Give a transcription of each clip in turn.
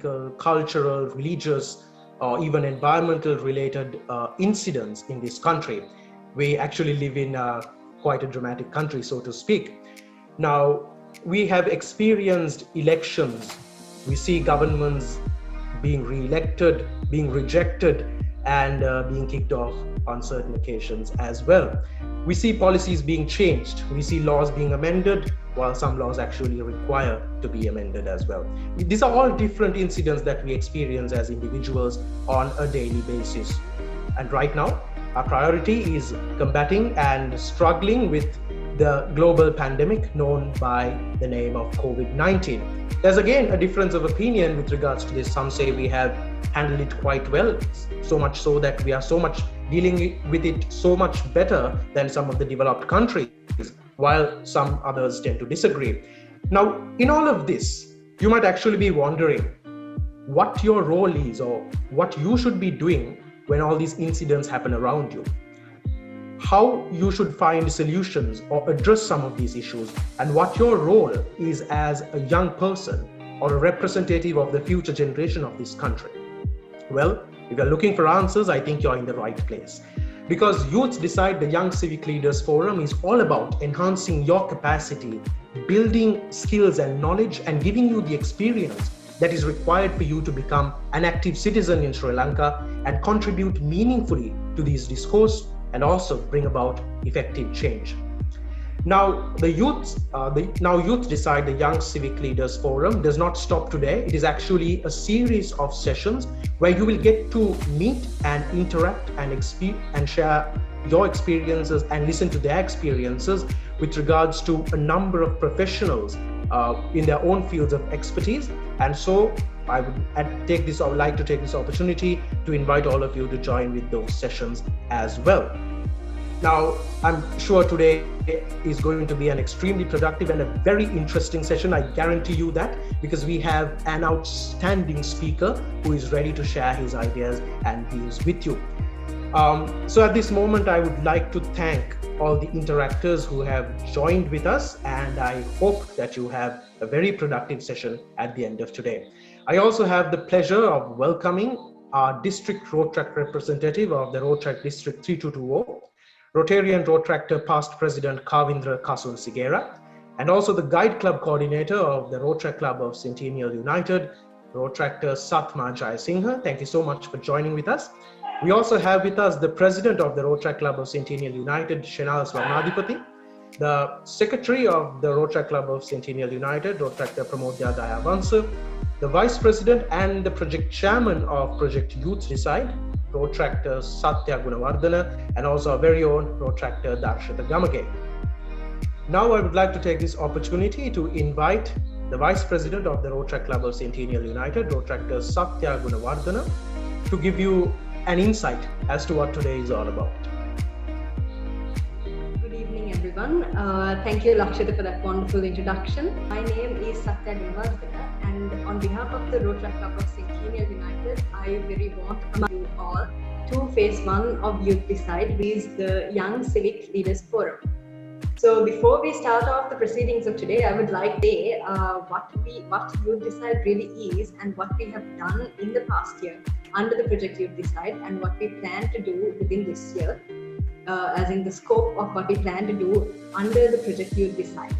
political, cultural, religious, or even environmental related incidents in this country. We actually live in quite a dramatic country, so to speak. Now, we have experienced elections. We see governments being re-elected, being rejected, and being kicked off on certain occasions as well. We see policies being changed. We see laws being amended, while some laws actually require to be amended as well. These are all different incidents that we experience as individuals on a daily basis. And right now, our priority is combating and struggling with the global pandemic known by the name of COVID-19. There's again a difference of opinion with regards to this. Some say we have handled it quite well, so much so that we are so much dealing with it so much better than some of the developed countries, while some others tend to disagree. Now, in all of this, you might actually be wondering what your role is or what you should be doing when all these incidents happen around you. How you should find solutions or address some of these issues, and what your role is as a young person or a representative of the future generation of this country. Well, if you're looking for answers, I think you're in the right place. Because Youth Decide, the Young Civic Leaders Forum, is all about enhancing your capacity, building skills and knowledge, and giving you the experience that is required for you to become an active citizen in Sri Lanka and contribute meaningfully to these discourse and also bring about effective change. Now, Youth Decide, the Young Civic Leaders Forum does not stop today. It is actually a series of sessions where you will get to meet and interact and share your experiences and listen to their experiences with regards to a number of professionals in their own fields of expertise. And so I would like to take this opportunity to invite all of you to join with those sessions as well. Now, I'm sure today is going to be an extremely productive and a very interesting session. I guarantee you that, because we have an outstanding speaker who is ready to share his ideas and views with you. So at this moment, I would like to thank all the interactors who have joined with us, and I hope that you have a very productive session at the end of today. I also have the pleasure of welcoming our district Rotary representative of the Rotary District 3220, Rotarian Rotractor past President Kavindra Kasun Sigera, and also the Guide Club coordinator of the Rotary Club of Centennial United, Rotractor Satma Jayasinghe. Thank you so much for joining with us. We also have with us the president of the Rotary Club of Centennial United, Shenal Swarnadipati, the secretary of the Rotary Club of Centennial United, Rotractor Pramodya Dayavansa, the vice president and the project chairman of Project Youth Decide, Rotractor Satya Gunawardana, and also our very own Rotractor Darshita Gamage. Now I would like to take this opportunity to invite the vice president of the Rotary Club of Centennial United, Rotractor Satya Gunawardana, to give you an insight as to what today is all about. Good evening, everyone. Thank you, Lakshita, for that wonderful introduction. My name is Satya Gunawardana, and on behalf of the Rotary Club of Centennial United, I very welcome you all to phase 1 of Youth Decide, which is the Young Civic Leaders Forum. So before we start off the proceedings of today, I would like to say what Youth Decide really is and what we have done in the past year under the Project Youth Decide, and what we plan to do within this year, as in the scope of what we plan to do under the Project Youth Decide.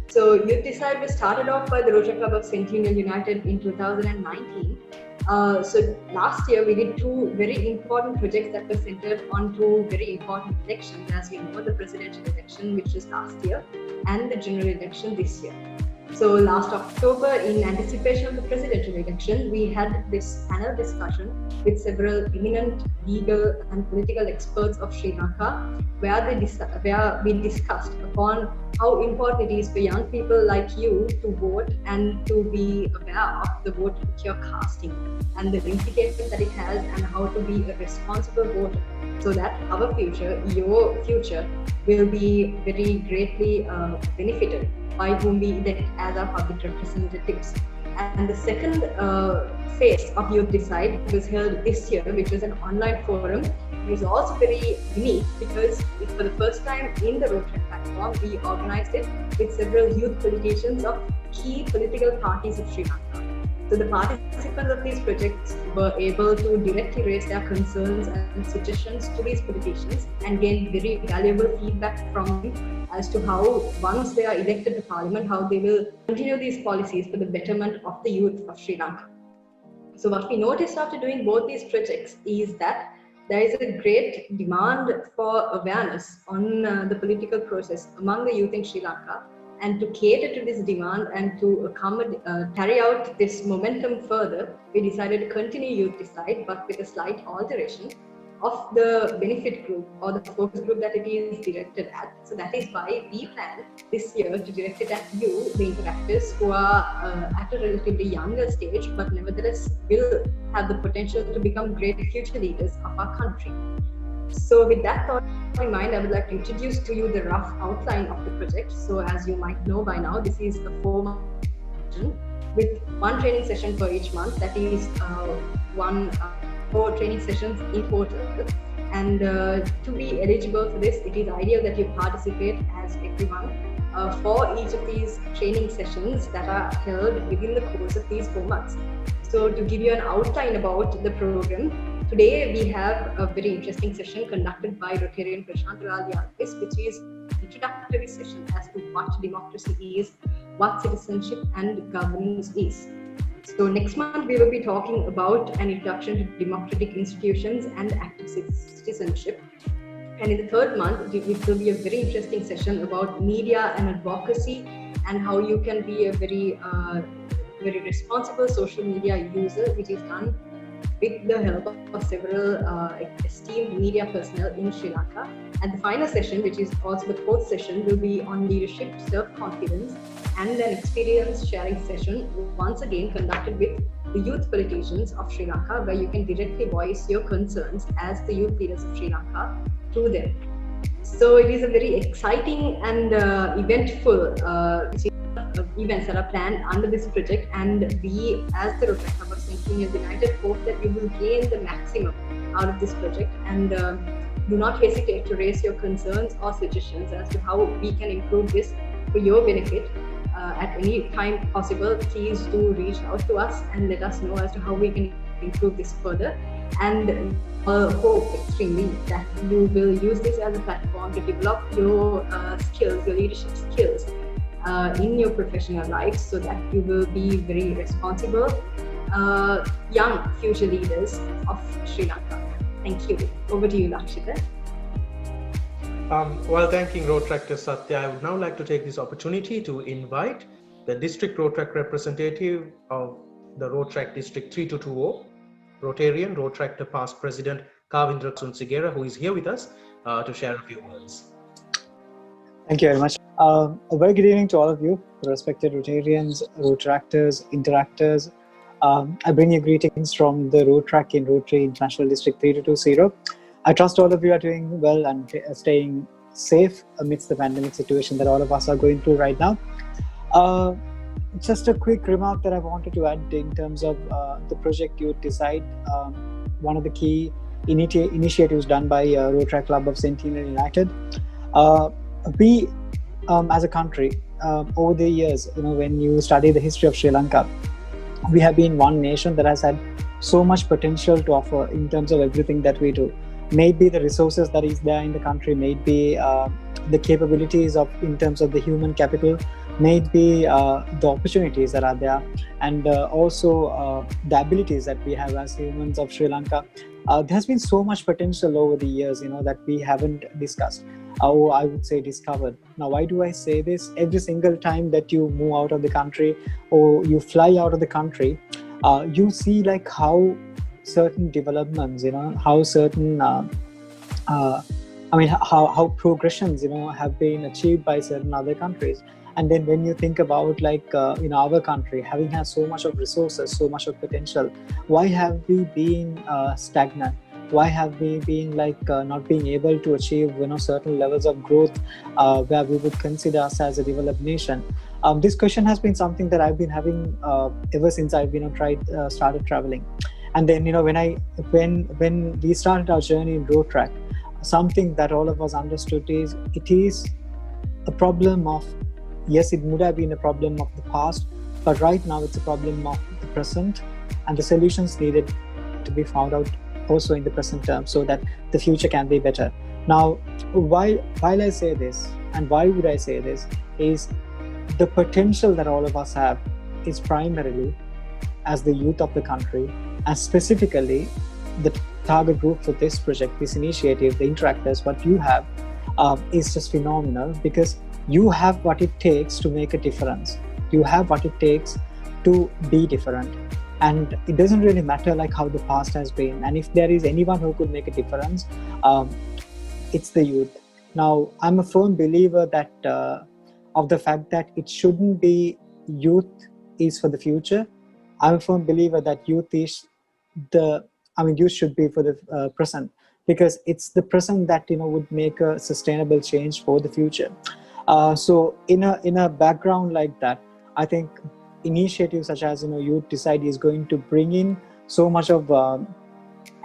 So Youth Decide was started off by the Rotary Club of Centennial United in 2019. So last year we did 2 very important projects that were centered on 2 very important elections, as we know, the presidential election, which was last year, and the general election this year. So last October, in anticipation of the presidential election, we had this panel discussion with several eminent legal and political experts of Sri Lanka, where we discussed upon how important it is for young people like you to vote and to be aware of the vote which you're casting and the implications that it has, and how to be a responsible voter, so that our future, your future, will be very greatly benefited by whom we elect as our public representatives. And the second phase of Youth Decide was held this year, which was an online forum. It was also very unique because for the first time in the Rotary platform, we organized it with several youth politicians of key political parties of Sri Lanka. So the participants of these projects were able to directly raise their concerns and suggestions to these politicians and gain very valuable feedback from them as to how, once they are elected to parliament, how they will continue these policies for the betterment of the youth of Sri Lanka. So what we noticed after doing both these projects is that there is a great demand for awareness on the political process among the youth in Sri Lanka. And to cater to this demand and to carry out this momentum further, we decided to continue Youth Decide, but with a slight alteration of the benefit group or the focus group that it is directed at. So that is why we plan this year to direct it at you, the interactors, who are at a relatively younger stage, but nevertheless will have the potential to become great future leaders of our country. So with that thought in mind, I would like to introduce to you the rough outline of the project. So as you might know by now, this is a 4-month session with one training session for each month. That is 4 training sessions in total. And to be eligible for this, it is ideal that you participate as everyone for each of these training sessions that are held within the course of these 4 months. So to give you an outline about the program, today we have a very interesting session conducted by Rotary International Alwis, which is an introductory session as to what democracy is, what citizenship and governance is. So next month we will be talking about an introduction to democratic institutions and active citizenship. And in the 3rd month, it will be a very interesting session about media and advocacy and how you can be a very responsible social media user, which is done with the help of several esteemed media personnel in Sri Lanka. And the final session, which is also the 4th session, will be on leadership, self-confidence, and an experience sharing session, once again conducted with the youth politicians of Sri Lanka, where you can directly voice your concerns as the youth leaders of Sri Lanka to them. So it is a very exciting and eventful events that are planned under this project, and we as the Rotary Club of Centennial United hope that you will gain the maximum out of this project, and do not hesitate to raise your concerns or suggestions as to how we can improve this for your benefit. At any time possible, please do reach out to us and let us know as to how we can improve this further, and hope extremely that you will use this as a platform to develop your skills, your leadership skills in your professional life, so that you will be very responsible young future leaders of Sri Lanka. Thank you. Over to you, Lakshita. While thanking Rotractor Satya, I would now like to take this opportunity to invite the District Rotrac representative of the Rotrac District 3220, Rotarian Rotractor Past President Kavindra Sunsigera, who is here with us to share a few words. Thank you very much. A very good evening to all of you, respected Rotarians, Rotractors, Interactors. I bring you greetings from the Rotrac in Rotary International District 3220. I trust all of you are doing well and staying safe amidst the pandemic situation that all of us are going through right now. Just a quick remark that I wanted to add in terms of the project Youth Decide. One of the key initiatives done by Rotary Club of Centennial United. We, as a country, over the years, when you study the history of Sri Lanka, we have been one nation that has had so much potential to offer in terms of everything that we do. Maybe the resources that is there in the country, maybe the capabilities in terms of the human capital, maybe the opportunities that are there, and also the abilities that we have as humans of Sri Lanka. There has been so much potential over the years, that we haven't discussed, or I would say discovered. Now, why do I say this? Every single time that you move out of the country or you fly out of the country, you see like how certain developments, how certain, how progressions, have been achieved by certain other countries. And then when you think about in our country, having had so much of resources, so much of potential, why have we been stagnant? Why have we been not being able to achieve certain levels of growth where we would consider us as a developed nation? This question has been something that I've been having ever since I've started traveling. And then when we started our journey in Rotrac, something that all of us understood is it is a problem of, yes, it would have been a problem of the past, but right now it's a problem of the present, and the solutions needed to be found out also in the present term, so that the future can be better. Now, while I say this, and why would I say this, is the potential that all of us have is primarily as the youth of the country, and specifically the target group for this project, this initiative, the Interactors, what you have is just phenomenal, because you have what it takes to make a difference. You have what it takes to be different. And it doesn't really matter like how the past has been. And if there is anyone who could make a difference, it's the youth. Now, I'm a firm believer that of the fact that it shouldn't be youth is for the future. I'm a firm believer that youth should be for the present, because it's the present that would make a sustainable change for the future. So in a background like that, I think initiatives such as Youth Decide is going to bring in so much of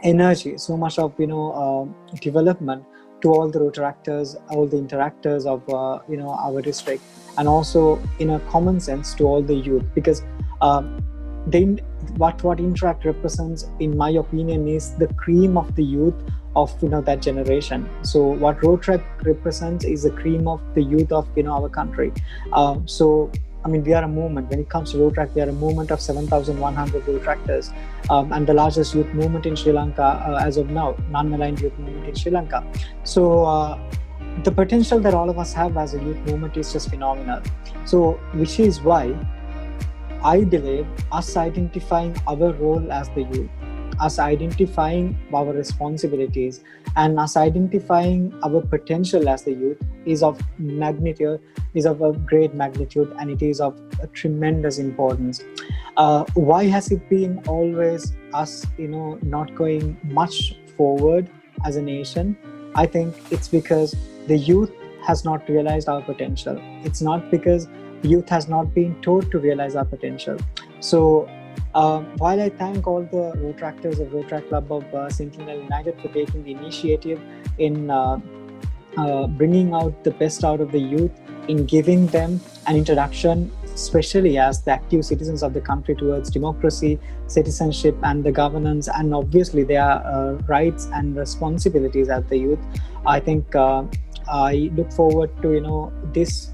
energy, so much of development to all the Rotaractors, all the interactors of our district, and also in a common sense to all the youth, because what Interact represents, in my opinion, is the cream of the youth of that generation. So what Rotaract represents is the cream of the youth of our country. So we are a movement. When it comes to Rotaract, we are a movement of 7,100 Rotaractors, and the largest youth movement in Sri Lanka as of now, non-aligned youth movement in Sri Lanka. So the potential that all of us have as a youth movement is just phenomenal. So which is why I believe us identifying our role as the youth, us identifying our responsibilities, and us identifying our potential as the youth is of magnitude, is of a great magnitude, and it is of a tremendous importance. Why has it been always us, not going much forward as a nation? I think it's because the youth has not realized our potential. It's not because the youth has not been taught to realize our potential. So while I thank all the Rotaractors of Rotaract Club of Sentinel United for taking the initiative in bringing out the best out of the youth, in giving them an introduction, especially as the active citizens of the country, towards democracy, citizenship, and the governance, and obviously their rights and responsibilities as the youth, I think I look forward to this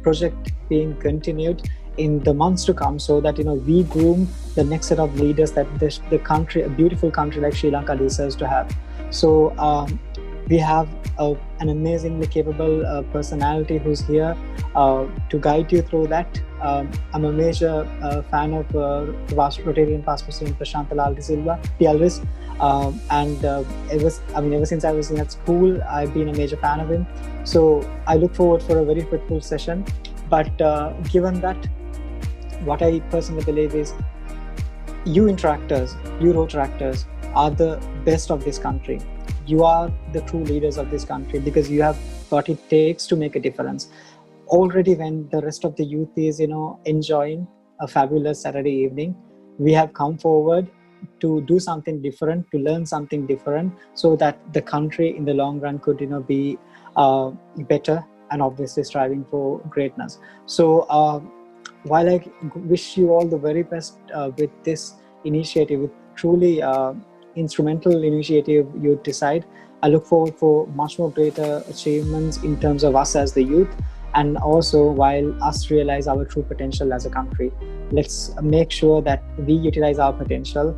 project being continued in the months to come, so that we groom the next set of leaders that the country, a beautiful country like Sri Lanka, deserves to have. So we have an amazingly capable personality who's here to guide you through that. I'm a major fan of Rotarian past President Prashantha Alwis, and ever since I was in at school, I've been a major fan of him. So I look forward for a very fruitful session. But given that, what I personally believe is you Interactors, you Rotaractors are the best of this country. You are the true leaders of this country, because you have what it takes to make a difference. Already when the rest of the youth is enjoying a fabulous Saturday evening, we have come forward to do something different, to learn something different, so that the country in the long run could be better, and obviously striving for greatness. So while I wish you all the very best with this initiative, with truly instrumental initiative Youth Decide, I look forward for much more greater achievements in terms of us as the youth, and also while us realize our true potential as a country. Let's make sure that we utilize our potential,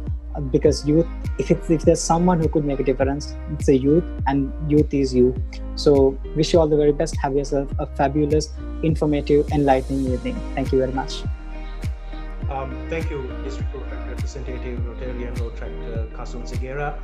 because youth, if there's someone who could make a difference, it's a youth, and youth is you. So wish you all the very best. Have yourself a fabulous, informative, enlightening evening. Thank you very much. Thank you, District Rotaract Representative, Rotarian Rotaract Counsel Segera.